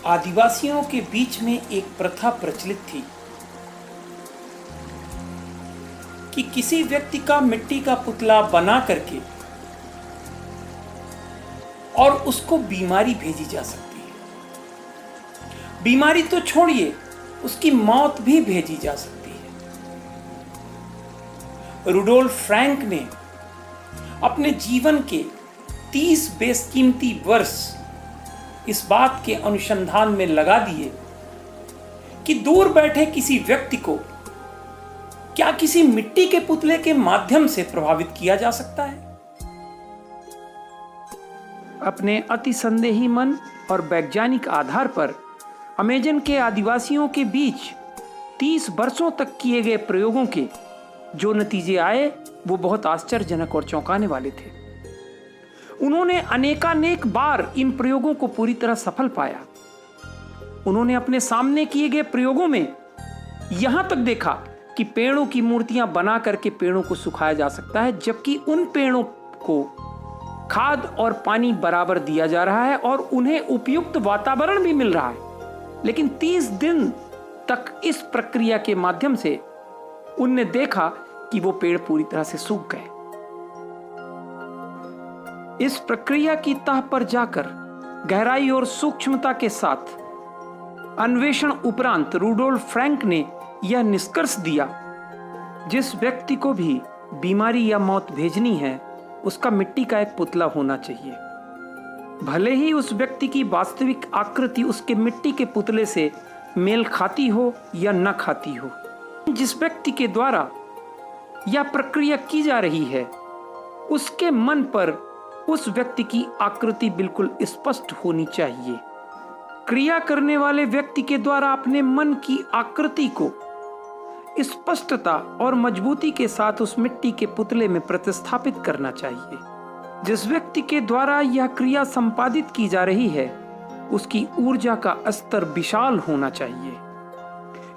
आदिवासियों के बीच में एक प्रथा प्रचलित थी कि किसी व्यक्ति का मिट्टी का पुतला बना करके और उसको बीमारी भेजी जा सकती है। बीमारी तो छोड़िए, उसकी मौत भी भेजी जा सकती है। रुडोल्फ फ्रैंक ने अपने जीवन के 30 बेशकीमती वर्ष इस बात के अनुसंधान में लगा दिए कि दूर बैठे किसी व्यक्ति को क्या किसी मिट्टी के पुतले के माध्यम से प्रभावित किया जा सकता है। अपने अति संदेही मन और वैज्ञानिक आधार पर अमेजन के आदिवासियों के बीच 30 वर्षों तक किए गए प्रयोगों के जो नतीजे आए वो बहुत आश्चर्यजनक और चौंकाने वाले थे। उन्होंने अनेकानेक बार इन प्रयोगों को पूरी तरह सफल पाया। उन्होंने अपने सामने किए गए प्रयोगों में यहां तक देखा कि पेड़ों की मूर्तियां बना करके पेड़ों को सुखाया जा सकता है, जबकि उन पेड़ों को खाद और पानी बराबर दिया जा रहा है और उन्हें उपयुक्त वातावरण भी मिल रहा है। लेकिन 30 दिन तक इस प्रक्रिया के माध्यम से उनने देखा कि वो पेड़ पूरी तरह से सूख गए। इस प्रक्रिया की तह पर जाकर गहराई और सूक्ष्मता के साथ अन्वेषण उपरांत रुडोल्फ फ्रैंक ने यह निष्कर्ष दिया, जिस व्यक्ति को भी बीमारी या मौत भेजनी है उसका मिट्टी का एक पुतला होना चाहिए, भले ही उस व्यक्ति की वास्तविक आकृति उसके मिट्टी के पुतले से मेल खाती हो या न खाती हो। जिस व्यक्ति के द्वारा यह प्रक्रिया की जा रही है उसके मन पर उस व्यक्ति की आकृति बिल्कुल स्पष्ट होनी चाहिए। क्रिया करने वाले व्यक्ति के द्वारा अपने मन की आकृति को स्पष्टता और मजबूती के साथ उस मिट्टी के पुतले में प्रतिस्थापित करना चाहिए। जिस व्यक्ति के द्वारा यह क्रिया संपादित की जा रही है उसकी ऊर्जा का स्तर विशाल होना चाहिए,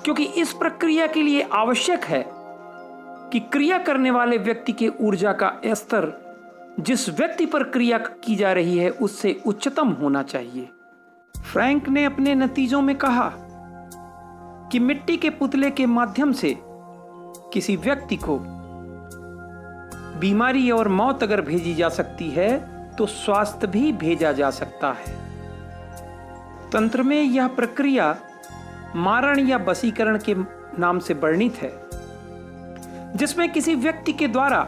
क्योंकि इस प्रक्रिया के लिए आवश्यक है कि क्रिया करने वाले व्यक्ति के ऊर्जा का स्तर जिस व्यक्ति पर क्रिया की जा रही है उससे उच्चतम होना चाहिए। फ्रैंक ने अपने नतीजों में कहा कि मिट्टी के पुतले के माध्यम से किसी व्यक्ति को बीमारी और मौत अगर भेजी जा सकती है तो स्वास्थ्य भी भेजा जा सकता है। तंत्र में यह प्रक्रिया मारण या वशीकरण के नाम से वर्णित है, जिसमें किसी व्यक्ति के द्वारा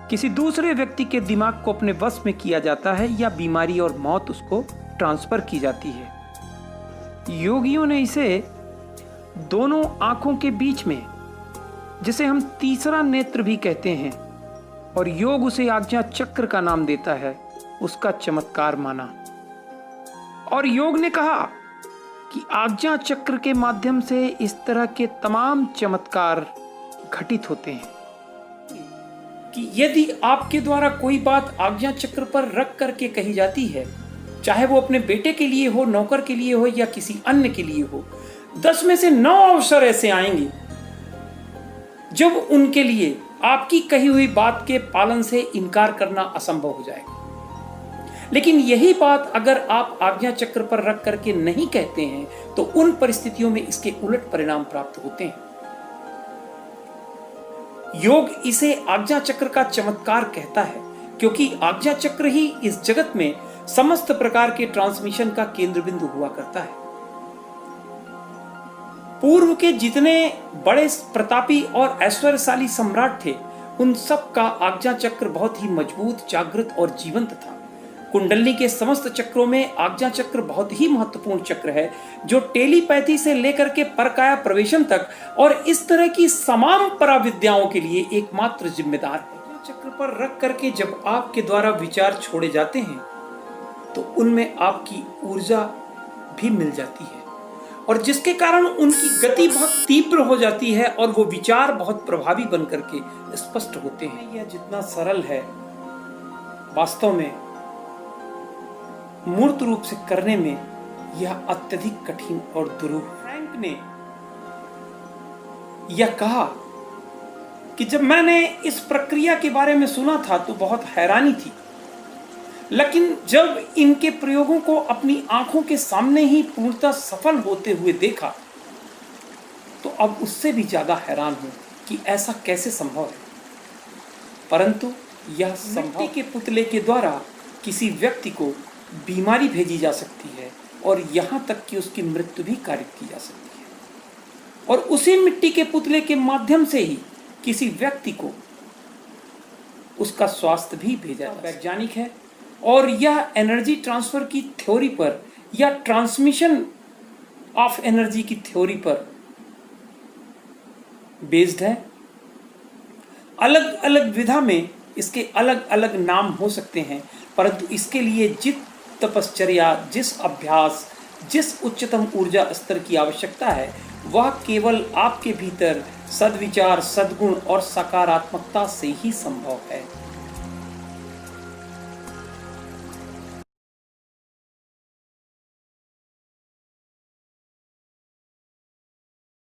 किसी दूसरे व्यक्ति के दिमाग को अपने वश में किया जाता है या बीमारी और मौत उसको ट्रांसफर की जाती है। योगियों ने इसे दोनों आंखों के बीच में, जिसे हम तीसरा नेत्र भी कहते हैं, और योग उसे आज्ञा चक्र का नाम देता है, उसका चमत्कार माना। और योग ने कहा कि आज्ञा चक्र के माध्यम से इस तरह के तमाम चमत्कार घटित होते हैं कि यदि आपके द्वारा कोई बात आज्ञा चक्र पर रख करके कही जाती है, चाहे वो अपने बेटे के लिए हो, नौकर के लिए हो या किसी अन्य के लिए हो, 10 में से 9 अवसर ऐसे आएंगे जब उनके लिए आपकी कही हुई बात के पालन से इनकार करना असंभव हो जाएगा। लेकिन यही बात अगर आप आज्ञा चक्र पर रख करके नहीं कहते हैं तो उन परिस्थितियों में इसके उलट परिणाम प्राप्त होते हैं। योग इसे आज्ञा चक्र का चमत्कार कहता है, क्योंकि आज्ञा चक्र ही इस जगत में समस्त प्रकार के ट्रांसमिशन का केंद्र बिंदु हुआ करता है। पूर्व के जितने बड़े प्रतापी और ऐश्वर्यशाली सम्राट थे उन सब का आज्ञा चक्र बहुत ही मजबूत, जागृत और जीवंत था। कुंडली के समस्त चक्रों में आज्ञा चक्र बहुत ही महत्वपूर्ण चक्र है, जो टेलीपैथी से लेकर के परकाया प्रवेशन तक और इस तरह की तमाम पराविद्याओं के लिए एकमात्र जिम्मेदार है। आज्ञा चक्र पर रख करके जब आपके द्वारा विचार छोड़े जाते हैं तो उनमें आपकी ऊर्जा भी मिल जाती है, और जिसके कारण उनकी गति बहुत तीव्र हो जाती है और वो विचार बहुत प्रभावी बन करके स्पष्ट होते हैं। यह जितना सरल है, वास्तव में मूर्त रूप से करने में यह अत्यधिक कठिन और दुरूह। फ्रैंक ने यह कहा कि जब मैंने इस प्रक्रिया के बारे में सुना था तो बहुत हैरानी थी, लेकिन जब इनके प्रयोगों को अपनी आंखों के सामने ही पूर्णतः सफल होते हुए देखा तो अब उससे भी ज्यादा हैरान हूं कि ऐसा कैसे संभव है। परंतु यह मिट्टी के पुतले के द्वारा किसी व्यक्ति को बीमारी भेजी जा सकती है और यहां तक कि उसकी मृत्यु भी कारित की जा सकती है, और उसी मिट्टी के पुतले के माध्यम से ही किसी व्यक्ति को उसका स्वास्थ्य भी भेजा वैज्ञानिक है और यह एनर्जी ट्रांसफर की थ्योरी पर या ट्रांसमिशन ऑफ एनर्जी की थ्योरी पर बेस्ड है। अलग अलग विधा में इसके अलग अलग नाम हो सकते हैं, परंतु इसके लिए जिस तपश्चर्या, जिस अभ्यास, जिस उच्चतम ऊर्जा स्तर की आवश्यकता है वह केवल आपके भीतर सद्विचार, सद्गुण और सकारात्मकता से ही संभव है।